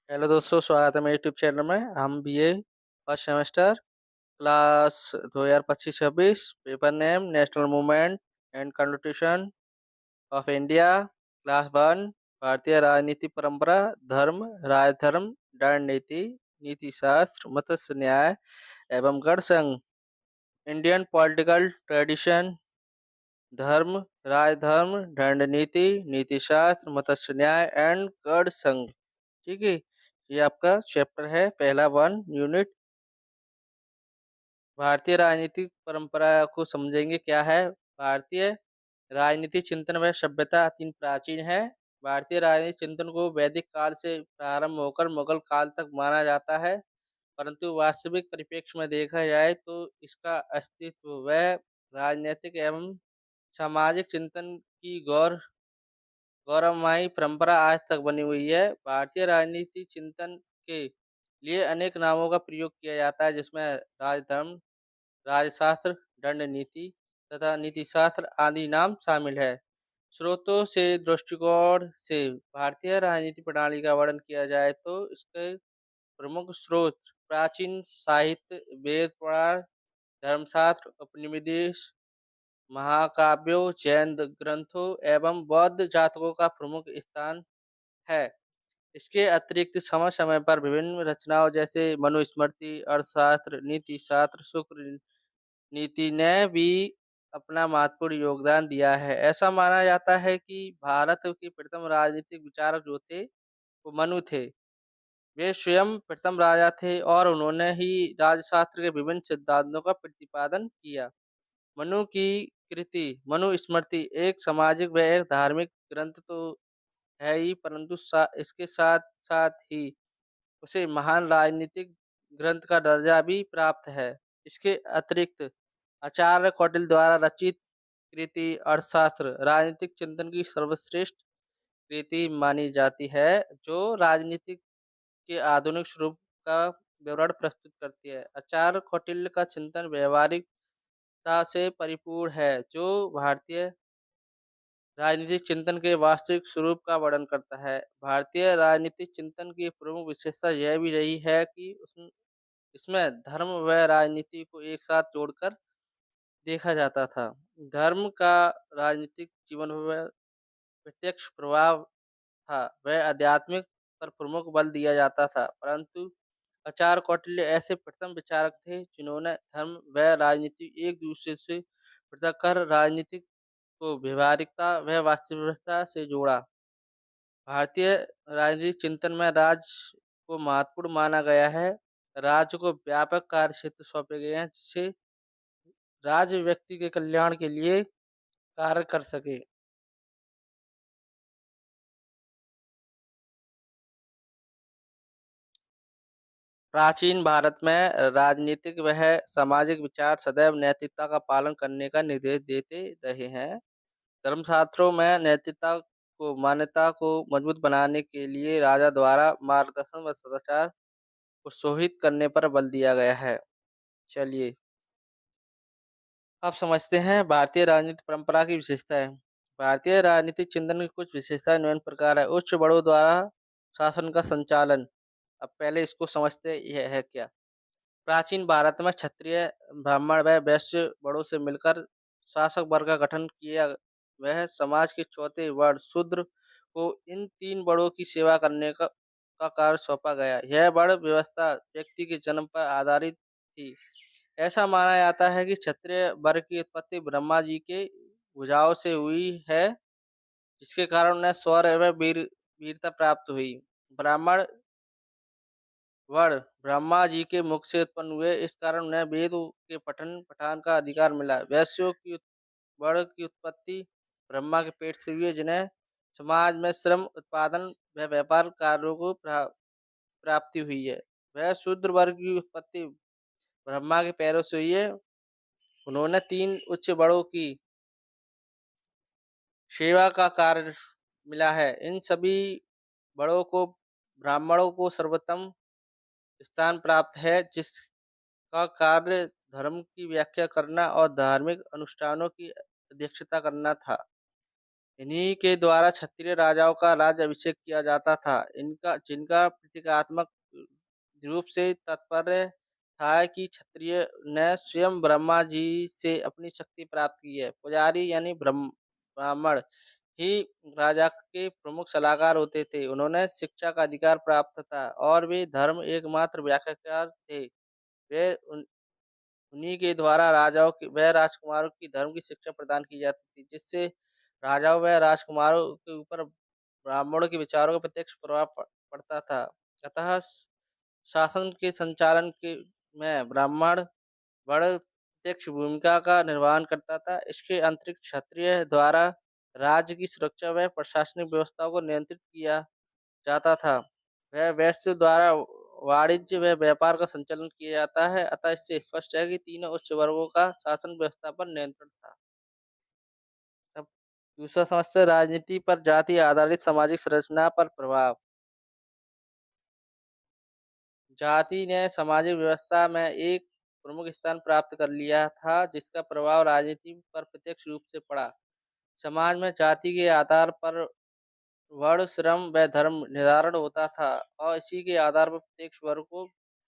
Hello दोस्तों, स्वागत है मेरे यूट्यूब चैनल में। हम BA first semester class 2025-26। Paper name national movement and constitution of India. Class 1। भारतीय राजनीति परंपरा, धर्म, राजधर्म, दंड नीति, नीति शास्त्र, मत्स्य न्याय एवं गण संघ। इंडियन पॉलिटिकल ट्रेडिशन, धर्म, राजधर्म, दंड नीति, नीति शास्त्र, मत्स्य न्याय एंड गण संघ। ठीक है, ये आपका चैप्टर है पहला 1 यूनिट। भारतीय राजनीतिक परंपरा को समझेंगे क्या है। भारतीय राजनीति चिंतन व सभ्यता अति प्राचीन है। भारतीय राजनीतिक चिंतन को वैदिक काल से प्रारंभ होकर मुगल काल तक माना जाता है, परंतु वास्तविक परिप्रेक्ष्य में देखा जाए तो इसका अस्तित्व व राजनीतिक एवं सामाजिक चिंतन की गौरवमयी परंपरा आज तक बनी हुई है। भारतीय राजनीति चिंतन के लिए अनेक नामों का प्रयोग किया जाता है, जिसमें राजधर्म, राजशास्त्र, दंड नीति तथा नीतिशास्त्र आदि नाम शामिल है। स्रोतों से दृष्टिकोण से भारतीय राजनीति प्रणाली का वर्णन किया जाए तो इसके प्रमुख स्रोत प्राचीन साहित्य, वेद पुराण, धर्मशास्त्र, उपनिवेश, महाकाव्यों, जैन ग्रंथों एवं बौद्ध जातकों का प्रमुख स्थान है। इसके अतिरिक्त समय समय पर विभिन्न रचनाओं जैसे मनुस्मृति, अर्थशास्त्र, नीति शास्त्र, शुक्र नीति ने भी अपना महत्वपूर्ण योगदान दिया है। ऐसा माना जाता है कि भारत के प्रथम राजनीतिक विचारक जो थे वो मनु थे। वे स्वयं प्रथम राजा थे और उन्होंने ही राजशास्त्र के विभिन्न सिद्धांतों का प्रतिपादन किया। मनु की कृति मनुस्मृति एक सामाजिक व एक धार्मिक ग्रंथ तो है ही, परंतु इसके साथ साथ ही उसे महान राजनीतिक ग्रंथ का दर्जा भी प्राप्त है। इसके अतिरिक्त आचार्य कौटिल्य द्वारा रचित कृति अर्थशास्त्र राजनीतिक चिंतन की सर्वश्रेष्ठ कृति मानी जाती है, जो राजनीतिक के आधुनिक स्वरूप का विवरण प्रस्तुत करती है। आचार्य कौटिल्य का चिंतन व्यवहारिकता से परिपूर्ण है, जो भारतीय राजनीतिक चिंतन के वास्तविक स्वरूप का वर्णन करता है। भारतीय राजनीतिक चिंतन की प्रमुख विशेषता यह भी रही है कि इसमें धर्म व राजनीति को एक साथ जोड़कर देखा जाता था। धर्म का राजनीतिक जीवन में प्रत्यक्ष प्रभाव था, वह आध्यात्मिक पर प्रमुख बल दिया जाता था, परंतु आचार्य कौटिल्य ऐसे प्रथम विचारक थे जिन्होंने धर्म व राजनीति एक दूसरे से पृथक कर राजनीतिक को व्यवहारिकता व वास्तविकता से जोड़ा। भारतीय राजनीतिक चिंतन में राज्य को महत्वपूर्ण माना गया है। राज्य को व्यापक कार्य क्षेत्र सौंपे गए हैं, जिससे राज्य व्यक्ति के कल्याण के लिए कार्य कर सके। प्राचीन भारत में राजनीतिक वह सामाजिक विचार सदैव नैतिकता का पालन करने का निर्देश देते रहे हैं। धर्मशास्त्रों में नैतिकता को मान्यता को मजबूत बनाने के लिए राजा द्वारा मार्गदर्शन व सदाचार को सोहित करने पर बल दिया गया है। चलिए अब समझते हैं भारतीय राजनीति परंपरा की विशेषताएं। भारतीय राजनीतिक चिंतन की कुछ विशेषताएं निम्न प्रकार है। उच्च बड़ों द्वारा शासन का संचालन। अब पहले इसको समझते हैं, यह है क्या। प्राचीन भारत में क्षत्रिय, ब्राह्मण व वैश्य बड़ों से मिलकर शासक वर्ग का गठन किया। वह समाज के चौथे वर्ण शूद्र को इन तीन बड़ों की सेवा करने का कार्य सौंपा गया। यह वर्ण व्यवस्था व्यक्ति के जन्म पर आधारित थी। ऐसा माना जाता है कि क्षत्रिय वर्ग की उत्पत्ति ब्रह्मा जी के भुजाओं से हुई है, जिसके कारण उन्हें शौर्य व वीरता प्राप्त हुई। ब्राह्मण वर्ण ब्रह्मा जी के मुख से उत्पन्न हुए, इस कारण उन्हें वेद के पठन पठान का अधिकार मिला। वैश्यों की वर्ण की उत्पत्ति ब्रह्मा के पेट से हुई है, जिन्हें समाज में श्रम, उत्पादन व व्यापार कार्यों को प्राप्ति हुई है। वह शूद्र वर्ग की उत्पत्ति ब्रह्मा के पैरों से हुई है। उन्होंने तीन उच्च बड़ों की सेवा का कार्य मिला है। इन सभी बड़ों को ब्राह्मणों को सर्वोत्तम स्थान प्राप्त है, जिसका कार्य धर्म की व्याख्या करना और धार्मिक अनुष्ठानों की अध्यक्षता करना था। इन्हीं के द्वारा क्षत्रिय राजाओं का राज्याभिषेक किया जाता था। इनका जिनका प्रतीकात्मक रूप से तात्पर्य था कि क्षत्रिय ने स्वयं ब्रह्मा जी से अपनी शक्ति प्राप्त की है। पुजारी यानी ब्राह्मण ही राजा के प्रमुख सलाहकार होते थे। उन्होंने शिक्षा का अधिकार प्राप्त था और वे धर्म एकमात्र व्याख्याकार थे। वे उन्हीं के द्वारा राजाओं की व राजकुमारों की धर्म की शिक्षा प्रदान की जाती थी, जिससे राजाओं व राजकुमारों के ऊपर ब्राह्मणों के विचारों का प्रत्यक्ष प्रभाव पड़ता था। अतः शासन के संचालन के में ब्राह्मण बड़ प्रत्यक्ष भूमिका का निर्वहन करता था। इसके अंतरिक्ष क्षत्रिय द्वारा राज्य की सुरक्षा व प्रशासनिक व्यवस्था को नियंत्रित किया जाता था। वह वैश्य द्वारा वाणिज्य व व्यापार का संचालन किया जाता है। अतः इससे स्पष्ट है कि तीनों उच्च वर्गों का शासन व्यवस्था पर नियंत्रण था। अब दूसरा समस्या राजनीति पर जाति आधारित सामाजिक संरचना पर प्रभाव। जाति ने सामाजिक व्यवस्था में एक प्रमुख स्थान प्राप्त कर लिया था, जिसका प्रभाव राजनीति पर प्रत्यक्ष रूप से पड़ा। समाज में जाति के आधार पर वर्ण, श्रम व धर्म निर्धारण होता था और इसी के आधार पर प्रत्येक वर्ग को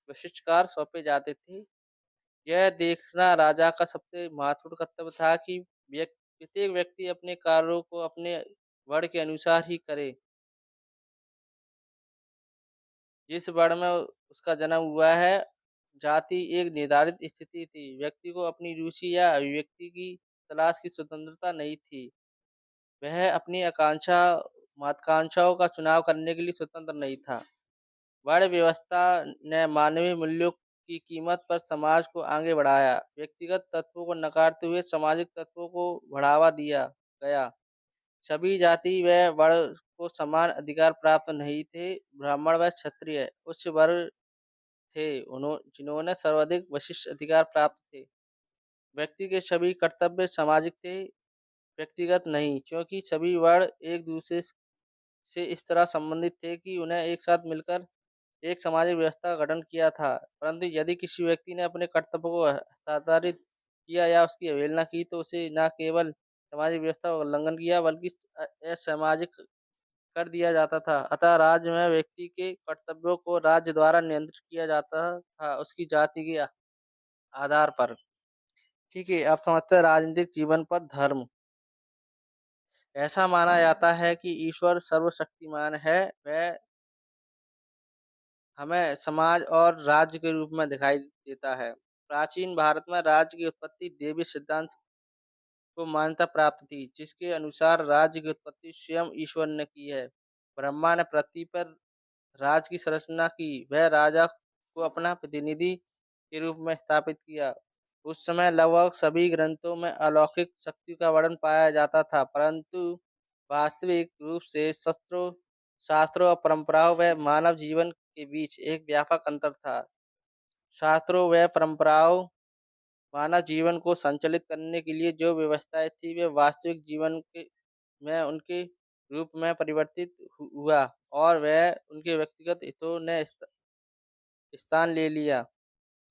विशिष्ट कार्य सौंपे जाते थे। यह देखना राजा का सबसे महत्वपूर्ण कर्तव्य था कि प्रत्येक व्यक्ति अपने कार्यों को अपने वर्ण के अनुसार ही करे। जिस वर्ण में उसका जन्म हुआ है, जाति एक निर्धारित स्थिति थी। व्यक्ति को अपनी रुचि या अभिव्यक्ति की तलाश की स्वतंत्रता नहीं थी। वह अपनी आकांक्षा महत्वाकांक्षाओं का चुनाव करने के लिए स्वतंत्र नहीं था। वर्ण व्यवस्था ने मानवीय मूल्यों की कीमत पर समाज को आगे बढ़ाया। व्यक्तिगत तत्वों को नकारते हुए सामाजिक तत्वों को बढ़ावा दिया गया। सभी जाति व वर्ण को समान अधिकार प्राप्त नहीं थे। ब्राह्मण व क्षत्रिय उच्च वर्ग थे, जिन्होंने सर्वाधिक विशिष्ट अधिकार प्राप्त थे। व्यक्ति के सभी कर्तव्य सामाजिक थे, व्यक्तिगत नहीं, क्योंकि सभी वर्ण एक दूसरे से इस तरह संबंधित थे कि उन्हें एक साथ मिलकर एक सामाजिक व्यवस्था का गठन किया था। परंतु यदि किसी व्यक्ति ने अपने कर्तव्य को हस्तांतरित किया या उसकी अवहेलना की, तो उसे न केवल सामाजिक व्यवस्था का उल्लंघन किया बल्कि असामाजिक कर दिया जाता था। अतः राज्य में व्यक्ति के कर्तव्यों को राज्य द्वारा नियंत्रित किया जाता था, उसकी जाति के आधार पर। ठीक है, अब समझते हैं राजनीतिक जीवन पर धर्म। ऐसा माना जाता है कि ईश्वर सर्वशक्तिमान है। वह हमें समाज और राज्य के रूप में दिखाई देता है। प्राचीन भारत में राज्य की उत्पत्ति देवी सिद्धांत को मान्यता प्राप्त थी, जिसके अनुसार राज्य की उत्पत्ति स्वयं ईश्वर ने की है। ब्रह्मा ने पृथ्वी पर राज्य की संरचना की। वह राजा को अपना प्रतिनिधि के रूप में स्थापित किया। उस समय लगभग सभी ग्रंथों में अलौकिक शक्ति का वर्णन पाया जाता था, परंतु वास्तविक रूप से शस्त्रों शास्त्रों और परंपराओं व मानव जीवन के बीच एक व्यापक अंतर था। शास्त्रों व परंपराओं मानव जीवन को संचालित करने के लिए जो व्यवस्थाएं थी, वे वास्तविक जीवन के में उनके रूप में परिवर्तित हुआ और वह उनके व्यक्तिगत हितों ने स्थान ले लिया।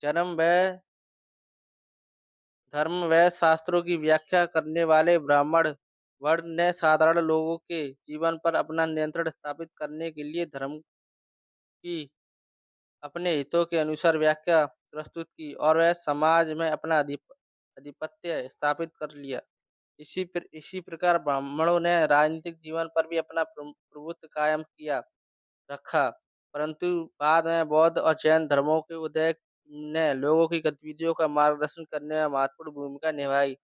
जन्म व धर्म व शास्त्रों की व्याख्या करने वाले ब्राह्मण वर्ण ने साधारण लोगों के जीवन पर अपना नियंत्रण स्थापित करने के लिए धर्म की अपने हितों के अनुसार व्याख्या प्रस्तुत की और वह समाज में अपना आधिपत्य स्थापित कर लिया। इसी प्रकार ब्राह्मणों ने राजनीतिक जीवन पर भी अपना प्रभुत्व कायम किया रखा। परंतु बाद में बौद्ध और जैन धर्मों के उदय ने लोगों की गतिविधियों का मार्गदर्शन करने में महत्वपूर्ण भूमिका निभाई।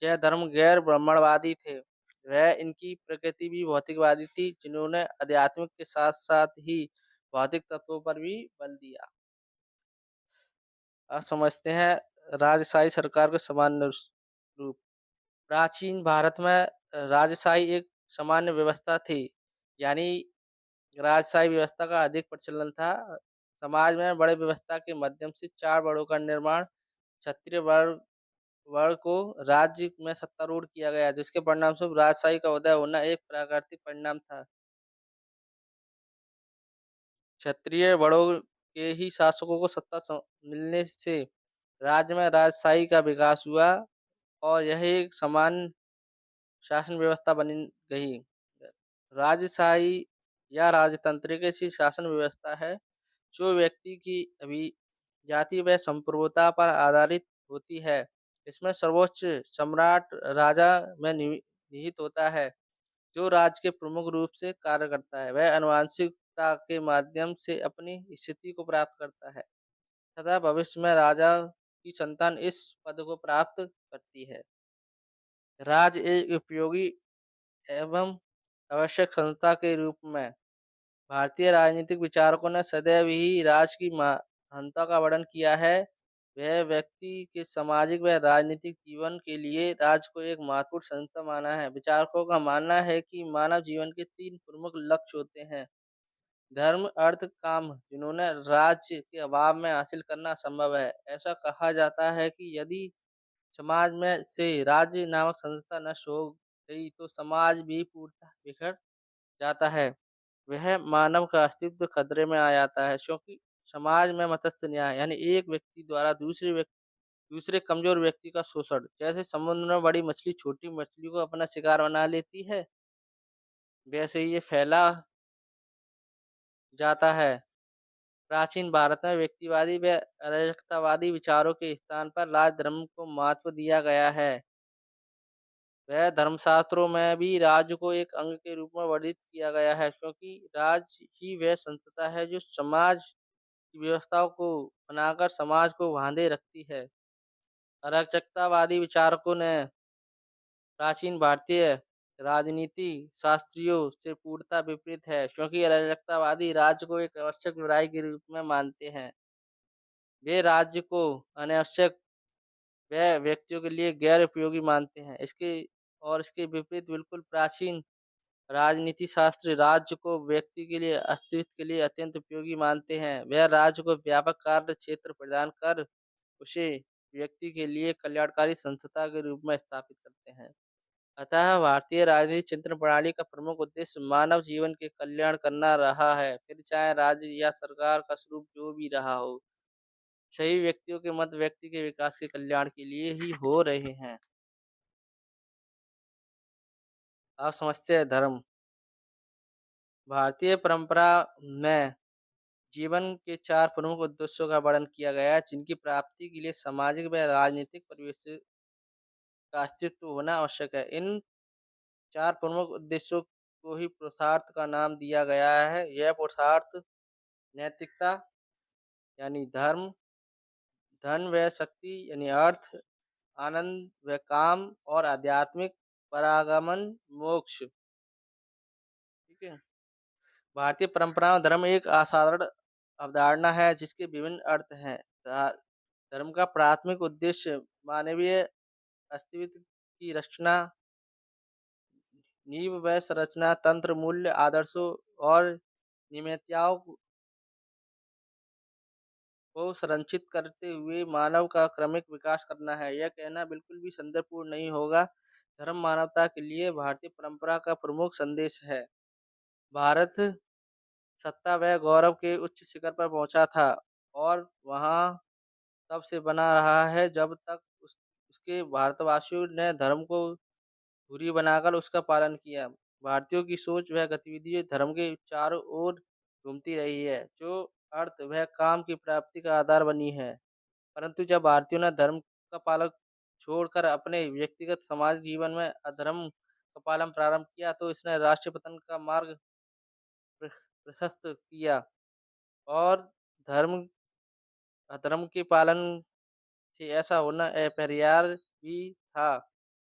यह धर्म गैर ब्राह्मणवादी थे। वह इनकी प्रकृति भी भौतिकवादी थी, जिन्होंने आध्यात्मिक के साथ साथ ही भौतिक तत्वों पर भी बल दिया। अब समझते हैं राजशाही सरकार के सामान्य रूप। प्राचीन भारत में राजशाही एक सामान्य व्यवस्था थी, यानी राजशाही व्यवस्था का अधिक प्रचलन था। समाज में बड़े व्यवस्था के माध्यम से चार वर्णों का निर्माण क्षत्रिय वर्ग वर्ग को राज्य में सत्तारूढ़ किया गया, जिसके परिणामस्वरूप राजशाही का उदय होना एक प्राकृतिक परिणाम था। क्षत्रिय बड़ों के ही शासकों को सत्ता मिलने से राज्य में राजशाही का विकास हुआ और यह एक समान शासन व्यवस्था बनी गई। राजशाही या राजतंत्रिक ऐसी शासन व्यवस्था है जो व्यक्ति की अभिजाति व संप्रभुता पर आधारित होती है। इसमें सर्वोच्च सम्राट राजा में निहित होता है, जो राज्य के प्रमुख रूप से कार्य करता है। वह आनुवंशिकता के माध्यम से अपनी स्थिति को प्राप्त करता है तथा भविष्य में राजा की संतान इस पद को प्राप्त करती है। राज एक उपयोगी एवं आवश्यक संस्था के रूप में भारतीय राजनीतिक विचारकों ने सदैव ही राज की महानता का वर्णन किया है। वह व्यक्ति के सामाजिक व राजनीतिक जीवन के लिए राज को एक महत्वपूर्ण संस्था माना है। विचारकों का मानना है कि मानव जीवन के तीन प्रमुख लक्ष्य होते हैं: धर्म, अर्थ, काम, जिन्होंने राज्य के अभाव में हासिल करना असंभव है। ऐसा कहा जाता है कि यदि समाज में से राज्य नामक संस्था नष्ट हो गई तो समाज भी पूर्णतः बिखर जाता है। वह मानव का अस्तित्व खतरे में आ जाता है, क्योंकि समाज में मत्स्य न्याय यानी एक व्यक्ति द्वारा दूसरे कमजोर व्यक्ति का शोषण, जैसे समुद्र में बड़ी मछली छोटी मछली को अपना शिकार बना लेती है, वैसे ही ये फैला जाता है। प्राचीन भारत में व्यक्तिवादी व अराजकतावादी विचारों के स्थान पर राज धर्म को महत्व दिया गया है। वह धर्मशास्त्रों में भी राज्य को एक अंग के रूप में वर्णित किया गया है, क्योंकि राज्य ही वह संस्था है जो समाज की व्यवस्थाओं को बनाकर समाज को बांधे रखती है। अराजकतावादी विचारकों ने प्राचीन भारतीय राजनीति शास्त्रियों से पूर्णतः विपरीत है, क्योंकि अराजकतावादी राज्य को एक आवश्यक बुराई के रूप में मानते हैं। वे राज्य को अनावश्यक व व्यक्तियों के लिए गैर उपयोगी मानते हैं। इसके विपरीत बिल्कुल प्राचीन राजनीति शास्त्र राज्य को व्यक्ति के लिए अस्तित्व के लिए अत्यंत उपयोगी मानते हैं। वह राज्य को व्यापक कार्य क्षेत्र प्रदान कर उसे व्यक्ति के लिए कल्याणकारी संस्था के रूप में स्थापित करते हैं। अतः भारतीय राजनीतिक चिंतन प्रणाली का प्रमुख उद्देश्य मानव जीवन के कल्याण करना रहा है, फिर चाहे राज्य या सरकार का स्वरूप जो भी रहा हो। सही व्यक्तियों के मत व्यक्ति के विकास के कल्याण के लिए ही हो रहे हैं। आप समझते हैं धर्म। भारतीय परंपरा में जीवन के चार प्रमुख उद्देश्यों का वर्णन किया गया है, जिनकी प्राप्ति के लिए सामाजिक व राजनीतिक परिवेश का अस्तित्व होना आवश्यक है। इन चार प्रमुख उद्देश्यों को ही पुरुषार्थ का नाम दिया गया है। यह पुरुषार्थ नैतिकता यानी धर्म, धन व शक्ति यानी अर्थ, आनंद व काम और आध्यात्मिक परागमन मोक्ष। ठीक है। भारतीय परंपरा में धर्म एक असाधारण अवधारणा है जिसके विभिन्न अर्थ हैं। धर्म का प्राथमिक उद्देश्य मानवीय अस्तित्व की रचना, नींव व संरचना, तंत्र, मूल्य, आदर्शों और नियमताओं को संरक्षित करते हुए मानव का क्रमिक विकास करना है। यह कहना बिल्कुल भी संदेहपूर्ण नहीं होगा। धर्म मानवता के लिए भारतीय परंपरा का प्रमुख संदेश है। भारत सत्ता व गौरव के उच्च शिखर पर पहुंचा था और वहां तब से बना रहा है जब तक उसके भारतवासियों ने धर्म को धुरी बनाकर उसका पालन किया। भारतीयों की सोच वह गतिविधि धर्म के चारों ओर घूमती रही है, जो अर्थ वह काम की प्राप्ति का आधार बनी है। परंतु जब भारतीयों ने धर्म का पालन छोड़कर अपने व्यक्तिगत सामाजिक जीवन में अधर्म का पालन प्रारंभ किया तो इसने राष्ट्र पतन का मार्ग प्रशस्त किया और धर्म अधर्म के पालन से ऐसा होना अपरिहार्य भी था।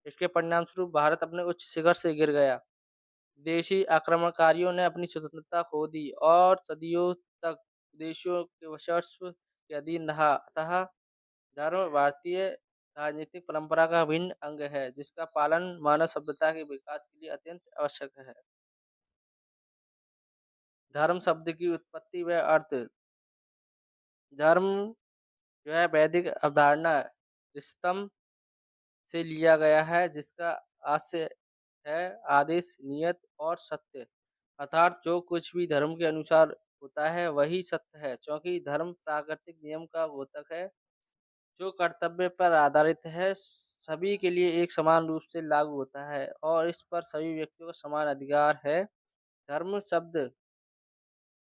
इसके परिणामस्वरूप भारत अपने उच्च शिखर से गिर गया। विदेशी आक्रमणकारियों ने अपनी स्वतंत्रता खो दी और सदियों तक विदेशियों के वर्चस्व के अधीन रहा। अतः धर्म भारतीय राजनीतिक परंपरा का अभिन्न अंग है, जिसका पालन मानव सभ्यता के विकास के लिए अत्यंत आवश्यक है। धर्म शब्द की उत्पत्ति व अर्थ। धर्म जो है वैदिक अवधारणा ऋषितम से लिया गया है, जिसका आशय है आदेश, नियत और सत्य, अर्थात जो कुछ भी धर्म के अनुसार होता है वही सत्य है, क्योंकि धर्म प्राकृतिक नियम का द्योतक है जो कर्तव्य पर आधारित है। सभी के लिए एक समान रूप से लागू होता है और इस पर सभी व्यक्तियों का समान अधिकार है। धर्म शब्द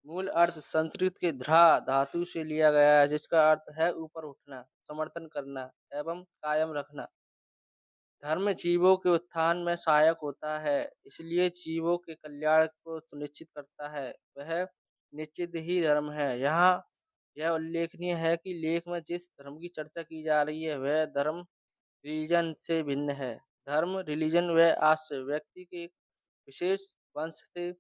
मूल अर्थ संस्कृत के ध्रा धातु से लिया गया है, जिसका अर्थ है ऊपर उठना, समर्थन करना एवं कायम रखना। धर्म जीवों के उत्थान में सहायक होता है, इसलिए जीवों के कल्याण को सुनिश्चित करता है। वह निश्चित ही धर्म है। यहाँ यह उल्लेखनीय है कि लेख में जिस धर्म की चर्चा की जा रही है वह धर्म रिलीजन से भिन्न है। धर्म रिलीजन वह आश्रय व्यक्ति के विशेष वंश से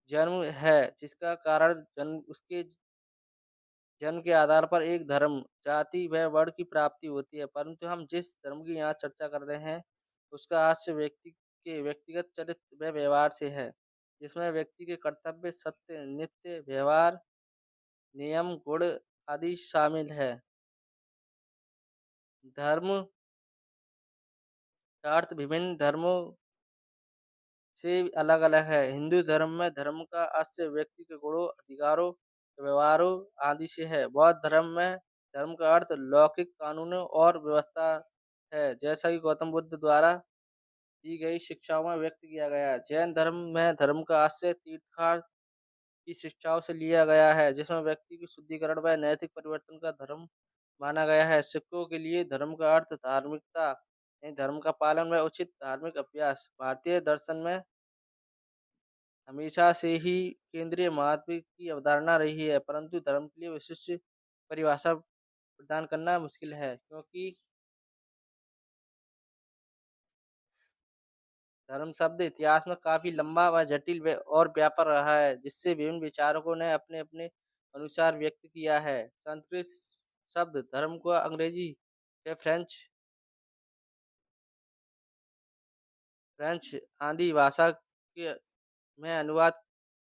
जन्म है, जिसका कारण जन्म उसके जन्म के आधार पर एक धर्म, जाति व वर्ण की प्राप्ति होती है। परंतु हम जिस धर्म की यहाँ चर्चा कर रहे हैं, उसका आश्रय व्यक्ति के व्यक्तिगत चरित्र व व्यवहार से है, जिसमें व्यक्ति के कर्तव्य, सत्य, नित्य व्यवहार, नियम, गुण आदि शामिल है। धर्म का अर्थ विभिन्न धर्मों से अलग-अलग है। हिंदू धर्म में धर्म का आश्रय व्यक्ति के गुणों, अधिकारों, व्यवहारों आदि से है। बौद्ध धर्म में धर्म का अर्थ लौकिक कानूनों और व्यवस्था है, जैसा कि गौतम बुद्ध द्वारा दी गई शिक्षाओं में व्यक्त किया गया है। जैन धर्म में धर्म का आश्रय तीर्थंकर की शिक्षाओं से लिया गया है, जिसमें व्यक्ति की शुद्धिकरण व नैतिक परिवर्तन का धर्म माना गया है। सिखों के लिए धर्म का अर्थ धार्मिकता, यानी धर्म का पालन व उचित धार्मिक अभ्यास। भारतीय दर्शन में हमेशा से ही केंद्रीय महत्व की अवधारणा रही है, परंतु धर्म के लिए विशिष्ट परिभाषा प्रदान करना मुश्किल है, क्योंकि धर्म शब्द इतिहास में काफी लंबा व जटिल और व्यापक रहा है, जिससे विभिन्न विचारकों ने अपने अपने अनुसार व्यक्त किया है। संस्कृत शब्द धर्म को अंग्रेजी या फ्रेंच आदि भाषा के में अनुवाद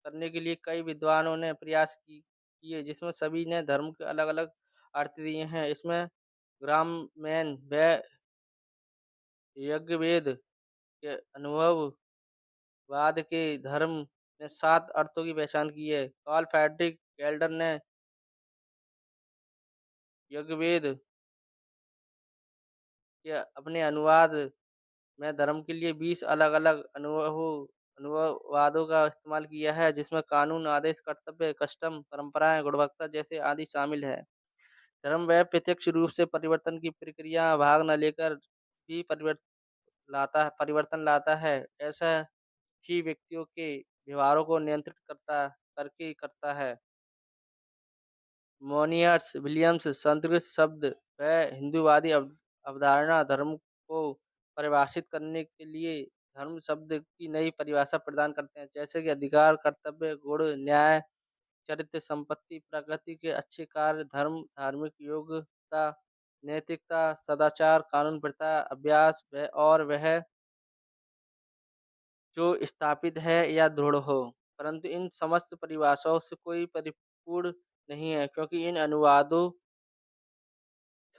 करने के लिए कई विद्वानों ने प्रयास किए, जिसमें सभी ने धर्म के अलग-अलग अर्थ दिए हैं। इसमें ग्राममेन व यज्ञवेद के अनुभववाद के धर्म ने 7 अर्थों की पहचान की है। कार्ल फ्रेडरिक गेल्डर ने यज्ञवेद के अपने अनुवाद में धर्म के लिए 20 अलग-अलग अनुवादों का इस्तेमाल किया है, जिसमें कानून, आदेश, कर्तव्य, कस्टम, परंपराएं, गुणवत्ता जैसे आदि शामिल है। धर्म वह प्रत्यक्ष रूप से परिवर्तन की प्रक्रिया भाग न लेकर भी परिवर्तन लाता है। ऐसा ही व्यक्तियों के व्यवहारों को नियंत्रित करता है। मोनियर्स विलियम्स संस्कृत शब्द व हिंदूवादी अवधारणा धर्म को परिभाषित करने के लिए धर्म शब्द की नई परिभाषा प्रदान करते हैं, जैसे कि अधिकार, कर्तव्य, गुण, न्याय, चरित्र, संपत्ति, प्रकृति के अच्छे कार्य, धर्म, धार्मिक योग्यता, नैतिकता, सदाचार, कानून, प्रथा, अभ्यास और वह जो स्थापित है या दृढ़ हो। परंतु इन समस्त परिभाषाओं से कोई परिपूर्ण नहीं है, क्योंकि इन अनुवादों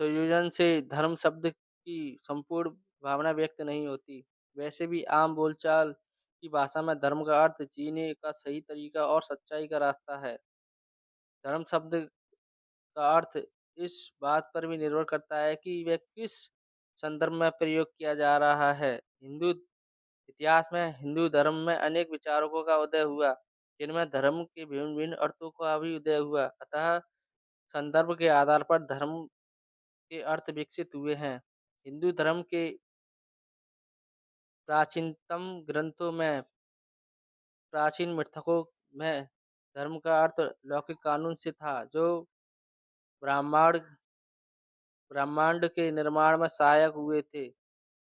संयोजन से धर्म शब्द की संपूर्ण भावना व्यक्त नहीं होती। वैसे भी आम बोलचाल की भाषा में धर्म का अर्थ जीने का सही तरीका और सच्चाई का रास्ता है। धर्म शब्द का अर्थ इस बात पर भी निर्भर करता है कि वह किस संदर्भ में प्रयोग किया जा रहा है। हिंदू इतिहास में हिंदू धर्म में अनेक विचारकों का उदय हुआ, जिनमें धर्म के विभिन्न भिन्न अर्थों का भी उदय हुआ। अतः संदर्भ के आधार पर धर्म के अर्थ विकसित हुए हैं। हिंदू धर्म के प्राचीनतम ग्रंथों में प्राचीन मृतकों में धर्म का अर्थ लौकिक कानून से था, जो ब्रह्मांड ब्रह्मांड के निर्माण में सहायक हुए थे।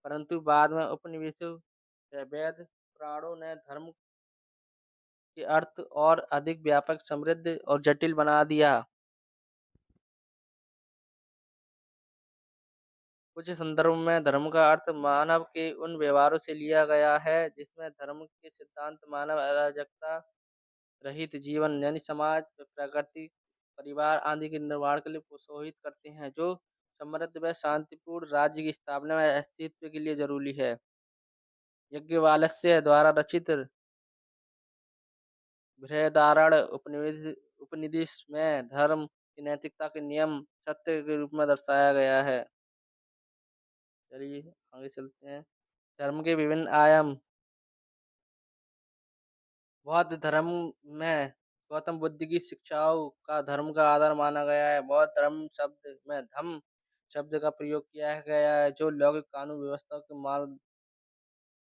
परंतु बाद में उपनिवेशों व वैद पुराणों ने धर्म के अर्थ और अधिक व्यापक, समृद्ध और जटिल बना दिया। कुछ संदर्भों में धर्म का अर्थ मानव के उन व्यवहारों से लिया गया है, जिसमें धर्म के सिद्धांत मानव अराजकता रहित जीवन यानी समाज, प्रकृति, परिवार आदि के निर्माण के लिए प्रोत्साहित करते हैं, जो समृद्ध व शांतिपूर्ण राज्य की स्थापना में अस्तित्व के लिए जरूरी है। याज्ञवल्क्य द्वारा रचित उपनिषद में धर्म की नैतिकता के नियम सत्य के रूप में दर्शाया गया है। चलिए आगे चलते हैं। धर्म के विभिन्न आयाम। बौद्ध धर्म में गौतम बुद्ध की शिक्षाओं का धर्म का आधार माना गया है। बौद्ध धर्म शब्द में धम्म शब्द का प्रयोग किया गया है, जो लौकिक कानून व्यवस्था के मार्ग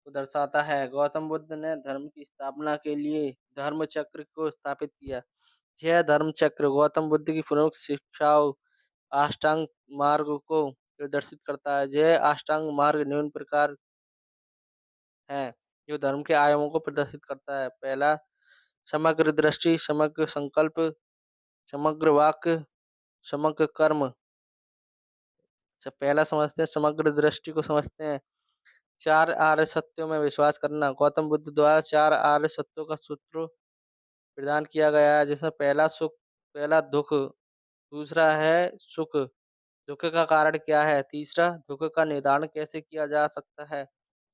को दर्शाता है। गौतम बुद्ध ने धर्म की स्थापना के लिए धर्म चक्र को स्थापित किया। यह धर्म चक्र गौतम बुद्ध की प्रमुख शिक्षाओं अष्टांग मार्ग को प्रदर्शित करता है। यह अष्टांग मार्ग निम्न प्रकार है, जो धर्म के आयामों को प्रदर्शित करता है। पहला, समग्र दृष्टि, समग्र संकल्प, समग्र वाक्य, समग्र कर्म। अच्छा, पहला समझते हैं, समग्र दृष्टि को समझते हैं। चार आर्य सत्यों में विश्वास करना। गौतम बुद्ध द्वारा चार आर्य सत्यों का सूत्र प्रदान किया गया है, जिसमें पहला दुख, दूसरा है सुख, दुख का कारण क्या है, तीसरा दुख का निदान कैसे किया जा सकता है,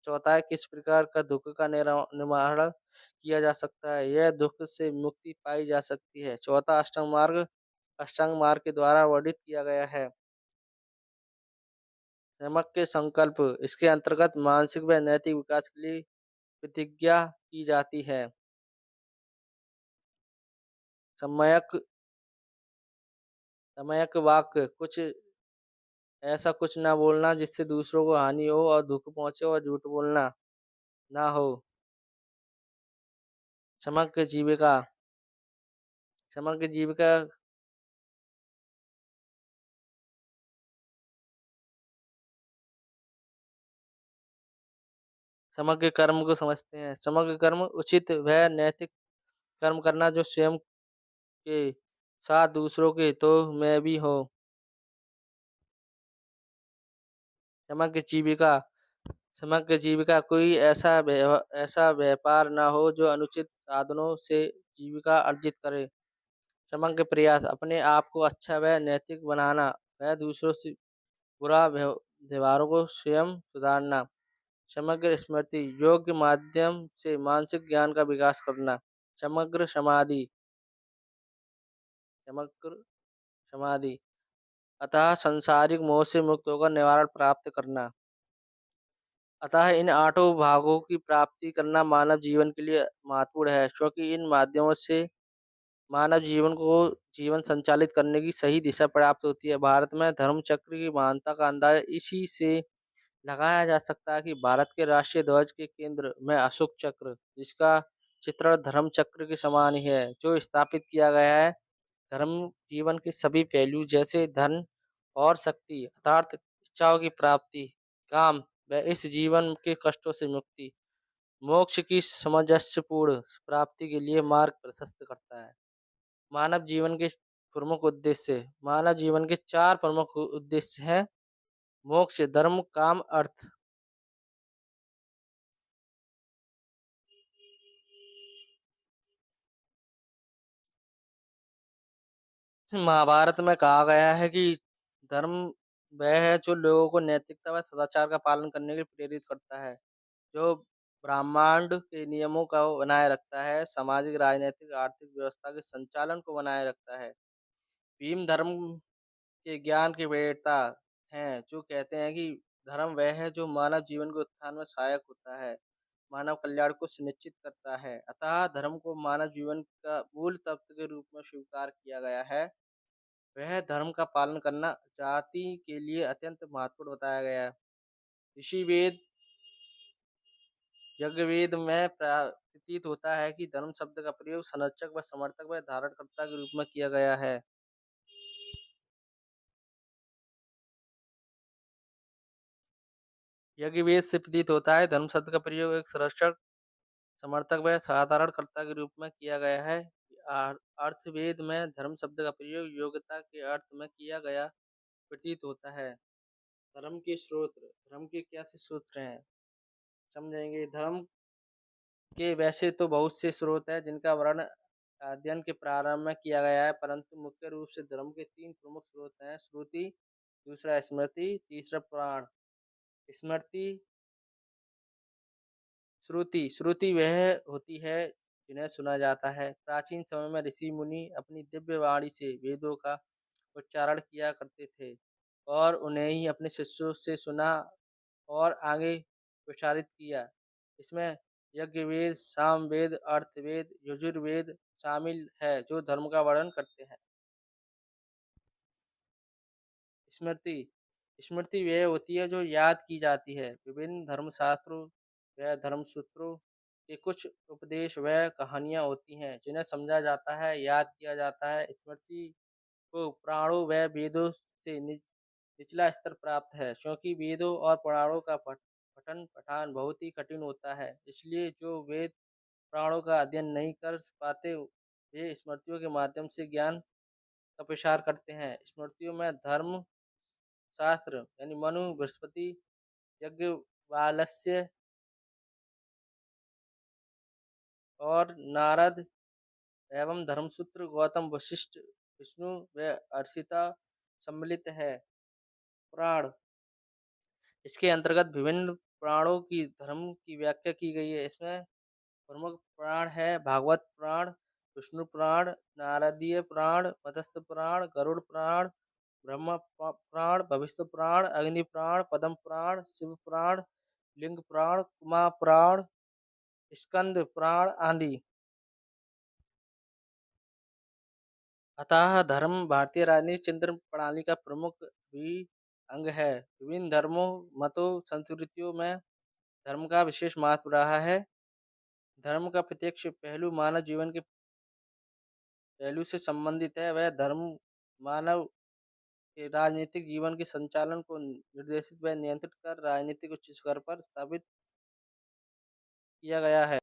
चौथा है किस प्रकार का दुख का निवारण किया जा सकता है, यह दुख से मुक्ति पाई जा सकती है। चौथा अष्टांग मार्ग के द्वारा वर्णित किया गया है। नमक के संकल्प, इसके अंतर्गत मानसिक व नैतिक विकास के लिए प्रतिज्ञा की जाती है। सम्यक सम्यक वाक्य, कुछ ना बोलना जिससे दूसरों को हानि हो और दुख पहुंचे, और झूठ बोलना ना हो। समग्र जीविका समग्र जीविका समग्र कर्म को समझते हैं। समग्र कर्म उचित व नैतिक कर्म करना, जो स्वयं के साथ दूसरों के हितों में भी हो। समग्र जीविका समग्र जीविका, कोई ऐसा व्यापार ना हो जो अनुचित साधनों से जीविका अर्जित करे। समग्र प्रयास, अपने आप को अच्छा व नैतिक बनाना व दूसरों से बुरा व्यवहारों को स्वयं सुधारना। समग्र स्मृति, योग्य माध्यम से मानसिक ज्ञान का विकास करना। समग्र समाधि समग्र समाधि अतः सांसारिक मोह से मुक्त होकर निवारण प्राप्त करना। अतः इन आठों भागों की प्राप्ति करना मानव जीवन के लिए महत्वपूर्ण है, क्योंकि इन माध्यमों से मानव जीवन संचालित करने की सही दिशा प्राप्त होती है। भारत में धर्म चक्र की महानता का अंदाजा इसी से लगाया जा सकता है कि भारत के राष्ट्रीय ध्वज के केंद्र में अशोक चक्र, जिसका चित्रण धर्म चक्र के समान ही है, जो स्थापित किया गया है। धर्म जीवन के सभी पहलू जैसे धन और शक्ति अर्थात इच्छाओं की प्राप्ति, काम व इस जीवन के कष्टों से मुक्ति, मोक्ष की सामंजस्यपूर्ण प्राप्ति के लिए मार्ग प्रशस्त करता है। मानव जीवन के चार प्रमुख उद्देश्य हैं: मोक्ष, धर्म, काम, अर्थ। महाभारत में कहा गया है कि धर्म वह है जो लोगों को नैतिकता व सदाचार का पालन करने के लिए प्रेरित करता है, जो ब्रह्मांड के नियमों का बनाए रखता है, सामाजिक, राजनीतिक, आर्थिक व्यवस्था के संचालन को बनाए रखता है। भीम धर्म के ज्ञान के प्रेरता हैं, जो कहते हैं कि धर्म वह है जो मानव जीवन के उत्थान में सहायक होता है, मानव कल्याण को सुनिश्चित करता है। अतः धर्म को मानव जीवन का मूल तत्व के रूप में स्वीकार किया गया है। वह धर्म का पालन करना जाति के लिए अत्यंत महत्वपूर्ण बताया गया है। ऋषि वेद यज्ञवेद में प्रतीत होता है कि धर्म शब्द का प्रयोग संरक्षक व समर्थक व धारणकर्ता के रूप में किया गया है। यज्ञवेद से प्रतीत होता है धर्म शब्द का प्रयोग एक संरक्षक, समर्थक व साधारणकर्ता के रूप में किया गया है। अर्थवेद में धर्म शब्द का प्रयोग योग्यता के अर्थ में किया गया प्रतीत होता है। धर्म के क्या से सूत्र हैं, समझेंगे। धर्म के वैसे तो बहुत से स्रोत हैं जिनका वर्णन अध्ययन के प्रारंभ में किया गया है, परंतु मुख्य रूप से धर्म के तीन प्रमुख स्रोत हैं: श्रुति, दूसरा स्मृति, तीसरा पुराण। स्मृति श्रुति वह होती है जिन्हें सुना जाता है। प्राचीन समय में ऋषि मुनि अपनी दिव्य वाणी से वेदों का उच्चारण किया करते थे और उन्हें ही अपने शिष्यों से सुना और आगे प्रसारित किया। इसमें यज्ञवेद, सामवेद, अर्थवेद, यजुर्वेद शामिल है जो धर्म का वर्णन करते हैं। स्मृति स्मृति वह होती है जो याद की जाती है। विभिन्न धर्मशास्त्रों व धर्मसूत्रों के कुछ उपदेश व कहानियाँ होती हैं जिन्हें समझा जाता है, याद किया जाता है। स्मृति को पुराणों व वेदों से निचला स्तर प्राप्त है क्योंकि वेदों और पुराणों का पठन पठान बहुत ही कठिन होता है। इसलिए जो वेद पुराणों का अध्ययन नहीं कर पाते वे स्मृतियों के माध्यम से ज्ञान का प्रसार करते हैं। स्मृतियों में धर्म शास्त्र यानी मनु, बृहस्पति, याज्ञवल्क्य और नारद एवं धर्मसूत्र गौतम, वशिष्ठ, विष्णु व अर्षिता सम्मिलित है। पुराण इसके अंतर्गत विभिन्न पुराणों की धर्म की व्याख्या की गई है। इसमें प्रमुख पुराण है भागवत पुराण, विष्णु पुराण, नारदीय पुराण, मत्स्य पुराण, गरुड़ पुराण, ब्रह्म पुराण, भविष्य पुराण, अग्नि पुराण, पद्म पुराण, शिव पुराण, लिंग पुराण, कुमा पुराण, स्कंद पुराण आदि। अतः धर्म भारतीय राजनीति चिंतन प्रणाली का प्रमुख भी अंग है। विभिन्न धर्मों, मतों, संस्कृतियों में धर्म का विशेष महत्व रहा है। धर्म का प्रत्यक्ष पहलू मानव जीवन के पहलू से संबंधित है। वह धर्म मानव के राजनीतिक जीवन के संचालन को निर्देशित व नियंत्रित कर राजनीतिक उच्च स्तर पर स्थापित किया गया है।